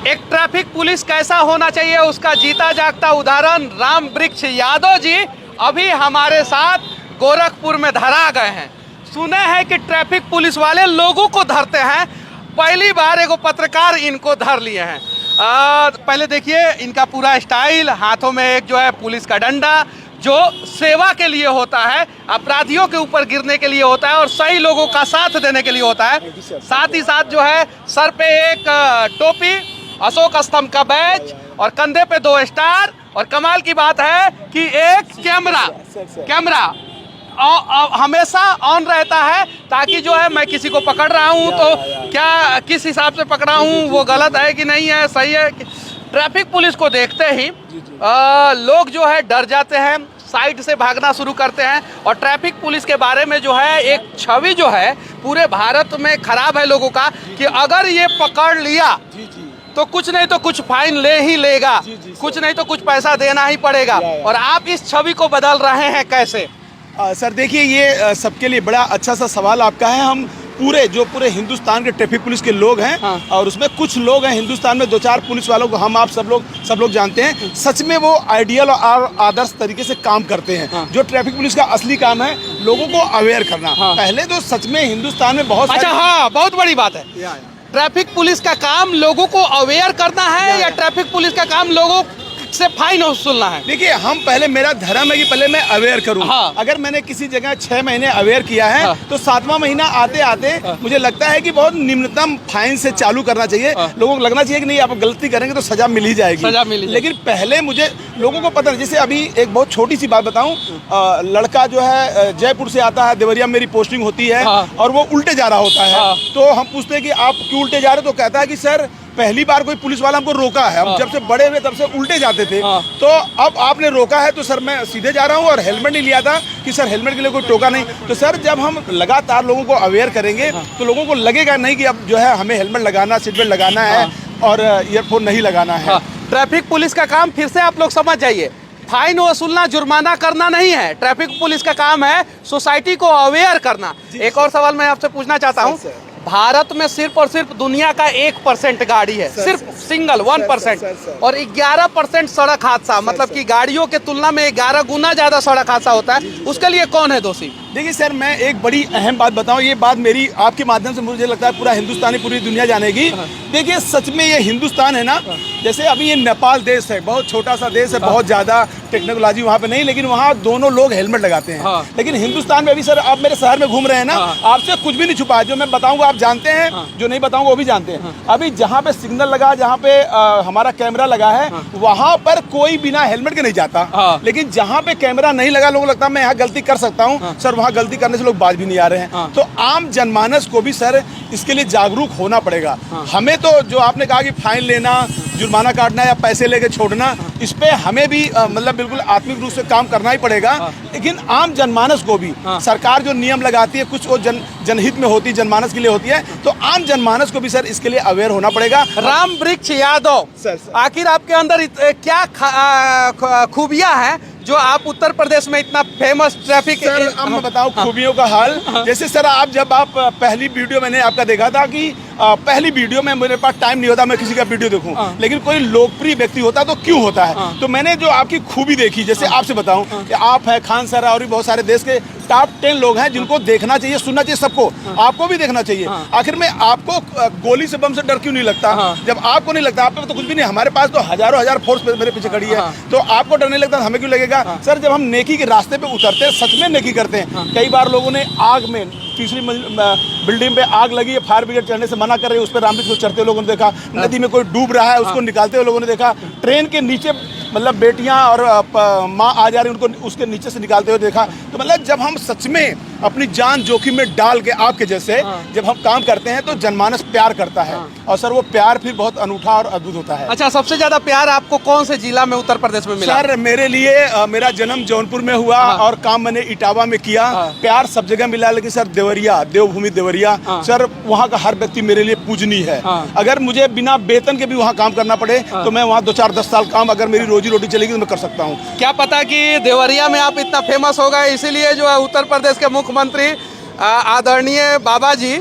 एक traffic police कैसा होना चाहिए उसका जीता जागता उदाहरण राम वृक्ष यादव जी अभी हमारे साथ गोरखपुर में धरा गए हैं। सुने हैं कि ट्रैफिक पुलिस वाले लोगों को धरते हैं, पहली बार एगो पत्रकार इनको धर लिए हैं। पहले देखिए इनका पूरा स्टाइल, हाथों में एक जो है पुलिस का डंडा जो सेवा के लिए होता है, अपराधियों के ऊपर गिरने के लिए होता है और सही लोगों का साथ देने के लिए होता है। साथ ही साथ जो है सर पे एक टोपी, अशोक स्तंभ का बैज और कंधे पे 2 स्टार और कमाल की बात है कि एक कैमरा हमेशा ऑन रहता है ताकि जो है मैं किसी को पकड़ रहा हूं तो क्या किस हिसाब से पकड़ा हूं, वो गलत है कि नहीं है, सही है। ट्रैफिक पुलिस को देखते ही लोग जो है डर जाते हैं, साइड से भागना शुरू करते हैं और ट्रैफिक पुलिस के बारे में जो है एक छवि जो है पूरे भारत में खराब है लोगों का कि अगर ये पकड़ लिया तो कुछ नहीं तो कुछ फाइन ले ही लेगा, कुछ नहीं तो कुछ पैसा देना ही पड़ेगा। और आप इस छवि को बदल रहे हैं कैसे? सर देखिए, ये सबके लिए बड़ा अच्छा सा सवाल आपका है। हम पूरे हिंदुस्तान के ट्रैफिक पुलिस के लोग हैं और उसमें कुछ लोग हैं हिंदुस्तान में 2-4 पुलिस वालों को हम आप सब लोग जानते हैं। सच में वो आइडियल और आदर्श तरीके से काम करते हैं। जो ट्रैफिक पुलिस का असली काम है लोगों को अवेयर करना। पहले तो सच में हिंदुस्तान में बहुत बहुत बड़ी बात है। ट्रैफिक पुलिस का काम लोगों को अवेयर करना है या ट्रैफिक पुलिस का काम लोगों से फाइन वसूलना है? देखिए, हम पहले, मेरा धर्म है कि पहले मैं अवेयर करूं। अगर मैंने किसी जगह 6 महीने अवेयर किया है तो 7वां महीना आते आते मुझे लगता है कि बहुत निम्नतम फाइन से चालू करना चाहिए। लोगों को लगना चाहिए कि नहीं, आप गलती करेंगे तो सजा मिल ही जाएगी। लेकिन पहले मुझे लोगों को पता नहीं। जैसे अभी एक बहुत छोटी सी बात बताऊं, लड़का जो है जयपुर से आता है, देवरिया मेरी पोस्टिंग होती है और वो उल्टे जा रहा होता है। तो हम पूछते हैं कि आप क्यों उल्टे जा रहे हो? तो कहता है कि सर पहली बार कोई पुलिस वाला हमको रोका है, हम जब से बड़े हुए तब से उल्टे जाते थे। तो अब आपने रोका है तो सर मैं सीधे जा रहा हूँ और हेलमेट नहीं लिया था कि सर हेलमेट के लिए कोई टोका नहीं। तो सर जब हम लगातार लोगों को अवेयर करेंगे तो लोगों को लगेगा नहीं कि अब जो है हमें हेलमेट लगाना, सीट बेल्ट लगाना है और ईयरफोन नहीं लगाना है। ट्रैफिक पुलिस का काम फिर से आप लोग समझ जाइए, फाइन वसूलना, जुर्माना करना नहीं है। ट्रैफिक पुलिस का काम है सोसाइटी को अवेयर करना। एक और सवाल मैं आपसे पूछना चाहता हूँ, भारत में सिर्फ और सिर्फ दुनिया का 1% गाड़ी है, सिर्फ सिंगल 1%, और 11% सड़क हादसा, मतलब कि गाड़ियों के तुलना में 11 गुना ज्यादा सड़क हादसा होता है। उसके लिए कौन है दोषी? देखिए सर, मैं एक बड़ी अहम बात बताऊं, ये बात मेरी आपके माध्यम से मुझे लगता है पूरा हिंदुस्तानी, पूरी दुनिया जानेगी। देखिए सच में ये हिंदुस्तान है ना, जैसे अभी ये नेपाल देश है, बहुत छोटा सा देश है, बहुत ज़्यादा टेक्नोलॉजी वहाँ पे नहीं, लेकिन वहाँ दोनों लोग हेलमेट लगाते हैं। लेकिन हिंदुस्तान में अभी सर, आप मेरे शहर में घूम रहे हैं ना, आपसे कुछ भी नहीं छुपा है। जो मैं बताऊँगा आप जानते हैं, जो नहीं बताऊँगा वो भी जानते हैं। अभी जहाँ पे सिग्नल लगा, जहाँ पे हमारा कैमरा लगा है, वहाँ पर कोई बिना हेलमेट के नहीं जाता। लेकिन जहाँ पे कैमरा नहीं लगा, लोगों को लगता है मैं यहाँ गलती कर सकता हूँ सर, वहाँ गलती करने से लोग बाज भी नहीं आ रहे हैं। तो आम जनमानस को भी सर इसके लिए जागरूक होना पड़ेगा। हमें तो जो आपने कहा कि फाइन लेना, जुर्माना काटना या पैसे लेके छोड़ना, इस पे हमें भी मतलब बिल्कुल आत्मिक रूप से काम करना ही पड़ेगा। लेकिन आम जनमानस को भी सरकार जो नियम लगाती है, कुछ वो जनहित में होती है, जनमानस के लिए होती है, तो आम जनमानस को भी सर इसके लिए अवेयर होना पड़ेगा। राम वृक्ष यादव, आखिर आपके अंदर क्या खूबियां हैं जो आप उत्तर प्रदेश में इतना फेमस ट्रैफिक? सर अब मैं बताऊं खूबियों का हाल। जैसे सर जब आप पहली वीडियो मैंने आपका देखा था कि पहली वीडियो में मेरे पास टाइम नहीं होता मैं किसी का वीडियो देखूं, लेकिन कोई लोकप्रिय व्यक्ति होता तो क्यों होता है। तो मैंने जो आपकी खूबी देखी, जैसे आपसे बताऊं कि आप है, खान सर और भी बहुत सारे देश के टॉप 10 लोग हैं जिनको देखना चाहिए, सुनना चाहिए सबको, आपको भी देखना चाहिए। आखिर में आपको गोली से, बम से डर क्यों नहीं लगता? जब आपको नहीं लगता, आप पे तो कुछ भी नहीं, हमारे पास तो हजारों हजार फोर्स मेरे पीछे खड़ी है, तो आपको डर नहीं लगता, हमें क्यों लगेगा? सर जब हम नेकी के रास्ते पे उतरते हैं, सच में नेकी करते हैं। कई बार लोगों ने आग में, तीसरी बिल्डिंग पे आग लगी है, फायर ब्रिगेड चढ़ने से मना कर रही है, उस पर रामवृक्ष को चढ़ते लोगों ने देखा, नदी में कोई डूब रहा है उसको निकालते हुए लोगों ने देखा, ट्रेन के नीचे मतलब बेटियां और माँ आ जा रही उनको उसके नीचे से निकालते हुए देखा। तो मतलब जब हम सच में अपनी जान जोखिम में डाल के आपके जैसे जब हम काम करते हैं तो जनमानस प्यार करता है और सर वो प्यार फिर बहुत अनूठा और अद्भुत होता है। अच्छा, सबसे ज्यादा प्यार आपको कौन से जिला में उत्तर प्रदेश में मिला? सर मेरे लिए मेरा जन्म जौनपुर में हुआ और काम मैंने इटावा में किया। प्यार सब जगह मिला, लेकिन सर देवरिया, देवभूमि देवरिया, सर वहाँ का हर व्यक्ति मेरे लिए पूजनीय है। अगर मुझे बिना वेतन के भी वहाँ काम करना पड़े तो मैं वहाँ 2-4-10 साल काम, अगर मेरी रोजी रोटी चलेगी तो मैं कर सकता हूँ। क्या पता कि देवरिया में आप इतना फेमस हो गए, इसीलिए जो है उत्तर प्रदेश के मुख्यमंत्री आदरणीय बाबा जी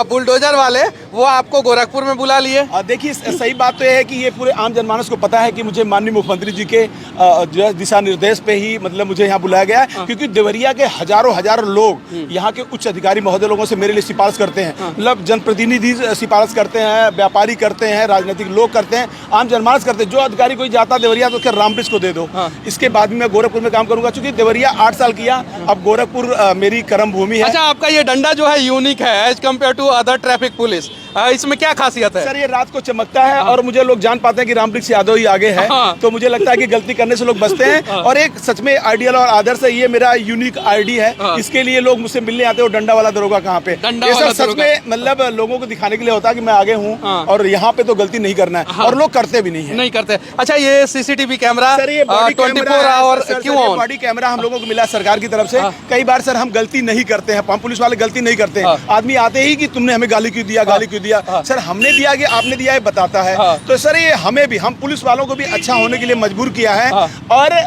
बुलडोजर वाले, वो आपको गोरखपुर में बुला लिए। देखिए, सही बात तो यह है कि ये पूरे आम जनमानस को पता है कि मुझे माननीय मुख्यमंत्री जी के जो है दिशा निर्देश पे ही मतलब मुझे यहाँ बुलाया गया है, क्योंकि देवरिया के हजारों लोग यहाँ के उच्च अधिकारी महोदय लोगों से मेरे लिए सिफारिश करते हैं। मतलब जनप्रतिनिधि सिफारिश करते हैं, व्यापारी करते हैं, राजनीतिक लोग करते हैं, आम जनमानस करते हैं। जो अधिकारी कोई जाता देवरिया तो उसके रामबृक्ष को दे दो, इसके बाद में मैं गोरखपुर में काम करूंगा। चूंकि देवरिया 8 साल किया, अब गोरखपुर मेरी कर्म भूमि है। अच्छा, आपका ये डंडा जो है यूनिक है as compare to other traffic police, इसमें क्या खासियत है? सर, ये रात को चमकता है और मुझे लोग जान पाते हैं कि रामवृक्ष यादव ही आगे है, तो मुझे लगता है कि गलती करने से लोग बचते हैं। और एक सच में आइडियल और आदर्श है, ये मेरा यूनिक आईडी है। इसके लिए लोग मुझसे मिलने आते हो, डंडा वाला दरोगा कहाँ पे। ये सब सच में मतलब लोगों को दिखाने के लिए होता है कि मैं आगे हूँ और यहाँ पे तो गलती नहीं करना है, और लोग करते भी नहीं करते। अच्छा, ये सीसीटीवी कैमरा सर, ये 24 आवर क्यों ऑन? बॉडी कैमरा हम लोगों को मिला सरकार की तरफ से। कई बार सर हम गलती नहीं करते हैं, हम पुलिस वाले गलती नहीं करते हैं। आदमी आते ही कि तुमने हमें गाली क्यों दिया, गाली क्यों दिया। सर, हमने दिया कि आपने दिया है बताता है। तो सर, ये हमें भी, हम पुलिस वालों को भी अच्छा होने के लिए मजबूर किया है, और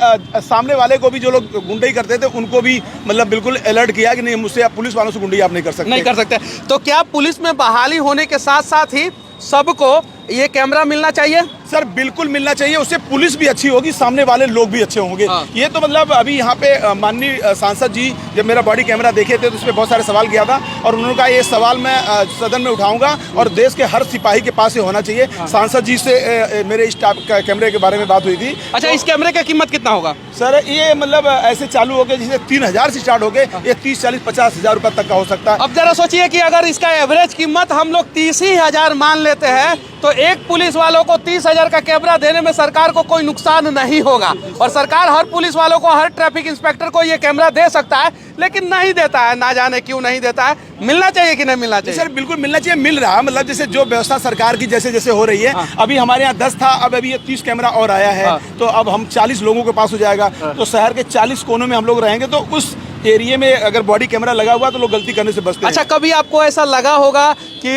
सामने वाले को भी, जो लोग गुंडई करते थे उनको भी मतलब बिल्कुल अलर्ट किया कि नहीं, मुझसे पुलिस वालों से गुंडई आप नहीं कर सकते। तो क्या पुलिस में बहाली होने के साथ साथ ही सबको ये कैमरा मिलना चाहिए? सर, बिल्कुल मिलना चाहिए। उससे पुलिस भी अच्छी होगी, सामने वाले लोग भी अच्छे होंगे। ये तो मतलब अभी यहाँ पे माननीय सांसद जी जब मेरा बॉडी कैमरा देखे थे तो उस पर बहुत सारे सवाल किया था, और उन्होंने कहा ये सवाल मैं सदन में उठाऊंगा और देश के हर सिपाही के पास ये होना चाहिए। सांसद जी से मेरे इस कैमरे के बारे में बात हुई थी। अच्छा, इस कैमरे का कीमत कितना होगा? सर, ये मतलब ऐसे चालू हो गए जिसे 3000 से स्टार्ट हो गए, ये 30, 40, 50 हजार रुपए तक का हो सकता है। अब जरा सोचिए कि अगर इसका एवरेज कीमत हम लोग 30 ही हजार मान लेते हैं, तो एक पुलिस वालों को 30,000 का कैमरा देने में सरकार को कोई नुकसान नहीं होगा। और सरकार हर पुलिस वालों को, हर ट्रैफिक इंस्पेक्टर को ये कैमरा दे सकता है, लेकिन नहीं देता है। ना जाने क्यों नहीं देता है। मिलना चाहिए कि नहीं मिलना चाहिए? सर, बिल्कुल मिलना चाहिए, मिल रहा है। मतलब जैसे जो व्यवस्था सरकार की जैसे जैसे हो रही है, अभी हमारे यहाँ 10 था, अब अभी ये 30 कैमरा और आया है, तो अब हम 40 लोगों के पास हो जाएगा। तो शहर के 40 कोनों में हम लोग रहेंगे, तो उस एरिया में अगर बॉडी कैमरा लगा हुआ तो लोग गलती करने से बचते हैं। अच्छा, कभी आपको ऐसा लगा होगा कि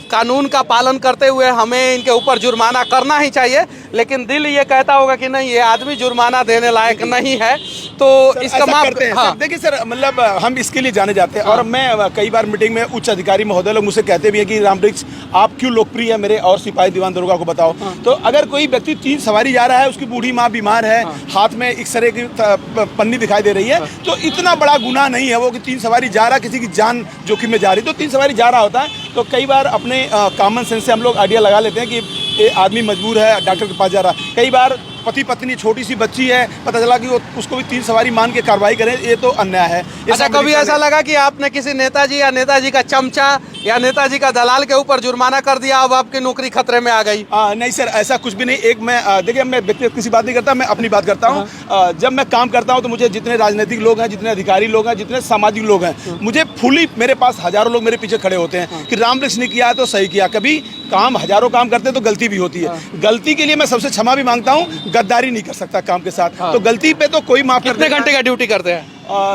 कानून का पालन करते हुए हमें इनके ऊपर जुर्माना करना ही चाहिए, लेकिन दिल ये कहता होगा कि नहीं, ये आदमी जुर्माना देने लायक नहीं है, तो इसका माफ करते हैं? हाँ। देखिए सर, मतलब हम इसके लिए जाने जाते हैं, और मैं कई बार मीटिंग में उच्च अधिकारी महोदय लोग मुझसे कहते भी है कि रामवृक्ष आप क्यों लोकप्रिय है मेरे और सिपाही दीवान दरोगा को बताओ। तो अगर कोई व्यक्ति 3 सवारी जा रहा है, उसकी बूढ़ी माँ बीमार है, हाथ में एक्सरे की पन्नी दिखाई दे रही है, तो इतना बड़ा गुनाह नहीं है वो कि 3 सवारी जा रहा, किसी की जान जोखिम में जा रही, तो 3 सवारी जा रहा होता है। तो कई बार अपने कॉमन सेंस से हम लोग आइडिया लगा लेते हैं कि ये आदमी मजबूर है, डॉक्टर के पास जा रहा। कई बार पति पत्नी, छोटी सी बच्ची है, पता चला कि वो उसको भी 3 सवारी मान के कार्रवाई करें, ये तो अन्याय है। अच्छा, कभी ऐसा लगा कि आपने किसी नेताजी या नेताजी का चमचा या नेताजी का दलाल के ऊपर जुर्माना कर दिया, अब आपकी नौकरी खतरे में आ गई? नहीं सर, ऐसा कुछ भी नहीं। एक मैं देखिए, मैं व्यक्तिगत किसी बात नहीं करता, मैं अपनी बात करता हूँ। जब मैं काम करता हूँ तो मुझे जितने राजनीतिक लोग हैं, जितने अधिकारी लोग हैं, जितने सामाजिक लोग हैं, मुझे फुली, मेरे पास हजारों लोग मेरे पीछे खड़े होते हैं कि रामवृक्ष ने किया तो सही किया। कभी काम हजारों काम करते हैं तो गलती भी होती है, गलती के लिए मैं सबसे क्षमा भी मांगता हूँ। गद्दारी नहीं कर सकता काम के साथ, तो गलती पे तो कोई माफ। कितने घंटे का ड्यूटी करते हैं?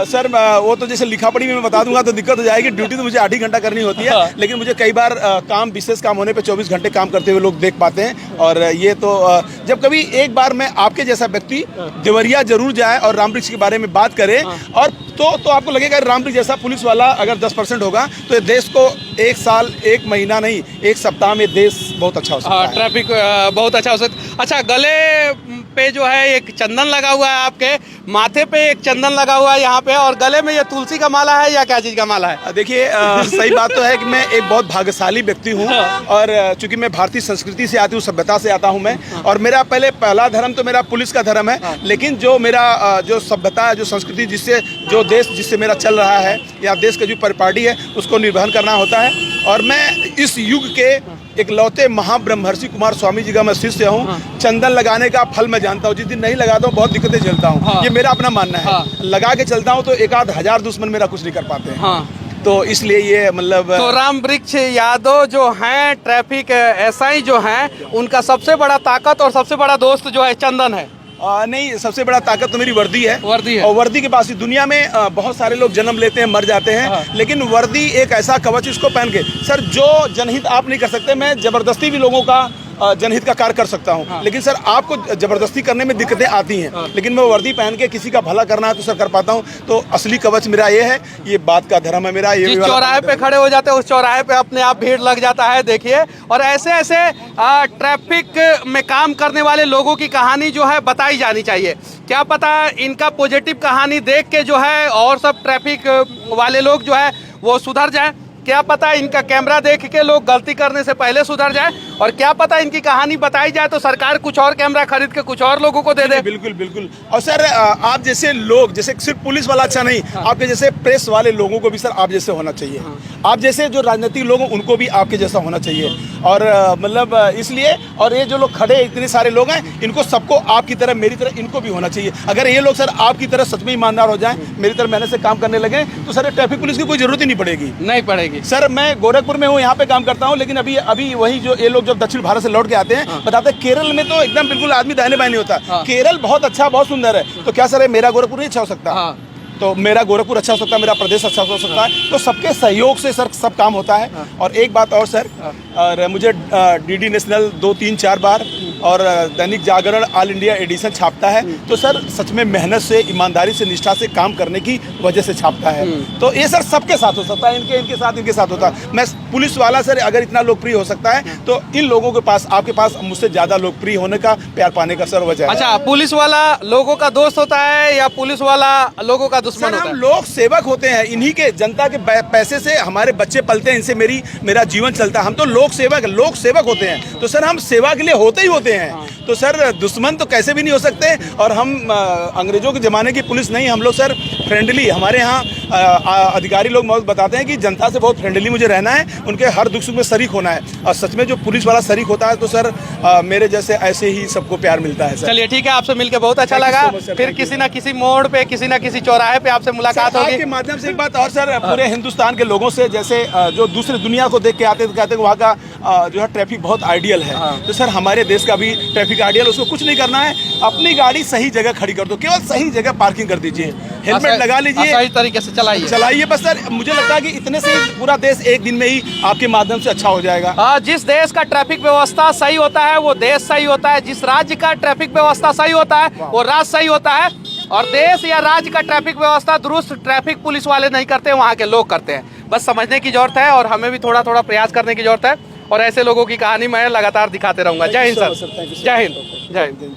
सर, वो तो जैसे लिखा पढ़ी में मैं बता दूंगा तो दिक्कत हो जाएगी। ड्यूटी तो मुझे 8 ही घंटा करनी होती है, लेकिन मुझे कई बार काम, विशेष काम होने पे 24 घंटे काम करते हुए लोग देख पाते हैं। और ये तो जब कभी एक बार मैं आपके जैसा व्यक्ति देवरिया जरूर जाए और रामवृक्ष के बारे में बात करे, और तो आपको लगेगा रामवृक्ष जैसा पुलिस वाला अगर 10% होगा तो देश को 1 साल, 1 महीना नहीं, 1 सप्ताह में देश बहुत अच्छा हो सकता है। ट्रैफिक बहुत अच्छा हो सकता है। अच्छा, गले पे जो है एक चंदन लगा हुआ है, आपके माथे पे एक चंदन लगा हुआ है यहाँ पे, और गले में ये तुलसी का माला है या क्या चीज का माला है? देखिए, सही बात तो है कि मैं एक बहुत भाग्यशाली व्यक्ति हूँ, और चूंकि मैं भारतीय संस्कृति से आती हूँ, सभ्यता से आता हूँ मैं, और मेरा पहला धर्म तो मेरा पुलिस का धर्म है, लेकिन जो मेरा जो सभ्यता है, जो संस्कृति, जिससे जो देश जिससे मेरा चल रहा है, या देश का जो परिपाटी है, उसको निर्वहन करना होता है। और मैं इस युग के इकलौते महाब्रह्मर्षि कुमार स्वामी जी का मैं शिष्य हूँ। चंदन लगाने का फल मैं जानता हूँ, जिस दिन नहीं लगाता हूँ बहुत दिक्कतें झेलता हूँ। ये मेरा अपना मानना है। लगा के चलता हूँ तो 1-8 हजार दुश्मन मेरा कुछ नहीं कर पाते हैं। तो इसलिए ये मतलब तो रामवृक्ष यादव जो हैं, ट्रैफिक एसआई जो हैं, उनका सबसे बड़ा ताकत और सबसे बड़ा दोस्त जो है चंदन है। नहीं, सबसे बड़ा ताकत तो मेरी वर्दी है। वर्दी है। और वर्दी के पास ही दुनिया में बहुत सारे लोग जन्म लेते हैं, मर जाते हैं, लेकिन वर्दी एक ऐसा कवच, इसको पहन के सर जो जनहित आप नहीं कर सकते। मैं जबरदस्ती भी लोगों का जनहित का कार्य कर सकता हूँ। लेकिन सर आपको जबरदस्ती करने में दिक्कतें आती हैं, लेकिन मैं वर्दी पहन के किसी का भला करना है तो सर कर पाता हूँ। तो असली कवच मेरा ये है, ये बात का धर्म है मेरा। ये जिस चौराहे पे खड़े हो जाते हैं उस चौराहे पे अपने आप भीड़ लग जाता है, देखिए। और ऐसे ऐसे ट्रैफिक में काम करने वाले लोगों की कहानी जो है बताई जानी चाहिए। क्या पता इनका पॉजिटिव कहानी देख के जो है और सब ट्रैफिक वाले लोग जो है वो सुधर जाए। क्या पता इनका कैमरा देख के लोग गलती करने से पहले सुधर जाए, और क्या पता इनकी कहानी बताई जाए तो सरकार कुछ और कैमरा खरीद के कुछ और लोगों को दे दे। बिल्कुल बिल्कुल। और सर आप जैसे लोग, जैसे सिर्फ पुलिस वाला अच्छा नहीं, आपके जैसे प्रेस वाले लोगों को भी सर आप जैसे होना चाहिए। आप जैसे जो राजनीतिक लोग हैं उनको भी आपके जैसा होना चाहिए। और मतलब इसलिए, और ये जो लोग खड़े इतने सारे लोग हैं, इनको सबको आपकी तरह, मेरी तरह इनको भी होना चाहिए। अगर ये लोग सर आपकी तरह सच में ईमानदार हो जाएं, मेरी तरह मेहनत से काम करने लगे, तो सर ट्रैफिक पुलिस की कोई जरूरत ही नहीं पड़ेगी। नहीं पड़ेगी। सर मैं गोरखपुर में हूँ, यहाँ पे काम करता हूँ, लेकिन अभी वही जो ये लोग जब दक्षिण भारत से लौट के आते हैं, बताते हैं केरल में तो एकदम बिल्कुल आदमी दाहिने बाएं नहीं होता। केरल बहुत अच्छा, बहुत सुंदर है। तो क्या सर मेरा गोरखपुर नहीं अच्छा हो सकता? तो मेरा गोरखपुर अच्छा हो सकता है, मेरा प्रदेश अच्छा हो सकता है। तो सबके सहयोग से सर सब काम होता है। और एक बात और सर, और मुझे डीडी नेशनल 2, 3, 4 बार और Dainik Jagran all India addition छापता है। तो सर सच में मेहनत से, ईमानदारी से, निष्ठा से काम करने की वजह से छापता है। तो ये सर सबके साथ हो सकता है, इनके साथ होता है। मैं पुलिस वाला सर अगर इतना लोकप्रिय हो सकता है, तो इन लोगों के पास, आपके पास मुझसे ज्यादा लोकप्रिय होने का, प्यार पाने का सर वजह है। अच्छा, पुलिस वाला लोगों का दोस्त होता है या पुलिस वाला लोगों का दुश्मन सर होता हम है? लोग सेवक होते हैं, इन्हीं के जनता के पैसे से हमारे बच्चे पलते हैं, इनसे मेरा जीवन चलता है। हम तो लोक सेवक होते हैं। तो सर हम सेवा के लिए होते ही होते हैं। तो सर दुश्मन तो कैसे भी नहीं हो सकते। और हम अंग्रेजों के ज़माने की पुलिस नहीं, हम लोग सर फ्रेंडली, हमारे यहाँ अधिकारी लोग बहुत बताते हैं कि जनता से बहुत फ्रेंडली मुझे रहना है, उनके हर दुख सुख में शरीक होना है। और सच में जो पुलिस वाला शरीक होता है तो सर मेरे जैसे ऐसे ही सबको प्यार मिलता है सर। चलिए ठीक है, आपसे मिलकर बहुत अच्छा लगा। फिर किसी ना किसी मोड़ पे, किसी ना किसी चौराहे पे आपसे मुलाकात होगी। आपके माध्यम से एक बात और सर, पूरे हिंदुस्तान के लोगों से, जैसे जो दूसरी दुनिया को देख के आते तो कहते हैं वहाँ का जो है ट्रैफिक बहुत आइडियल है। तो सर हमारे देश का भी ट्रैफिक आइडियल, उसको कुछ नहीं करना है, अपनी गाड़ी सही जगह खड़ी कर दो, केवल सही जगह पार्किंग कर दीजिए, हेलमेट लगा लीजिए, सही तरीके से चलाइए बस सर। मुझे लगता है कि इतने से पूरा देश एक दिन में ही आपके माध्यम से अच्छा हो जाएगा। जिस देश का ट्रैफिक व्यवस्था सही होता है वो देश सही होता है, जिस राज्य का ट्रैफिक व्यवस्था सही होता है वो राज्य सही होता है। और देश या राज्य का ट्रैफिक व्यवस्था दुरुस्त ट्रैफिक पुलिस वाले नहीं करते, वहाँ के लोग करते हैं। बस समझने की जरूरत है और हमें भी थोड़ा थोड़ा प्रयास करने की जरूरत है। और ऐसे लोगों की कहानी मैं लगातार दिखाते रहूंगा। जय हिंद सर, जय हिंद, जय हिंद।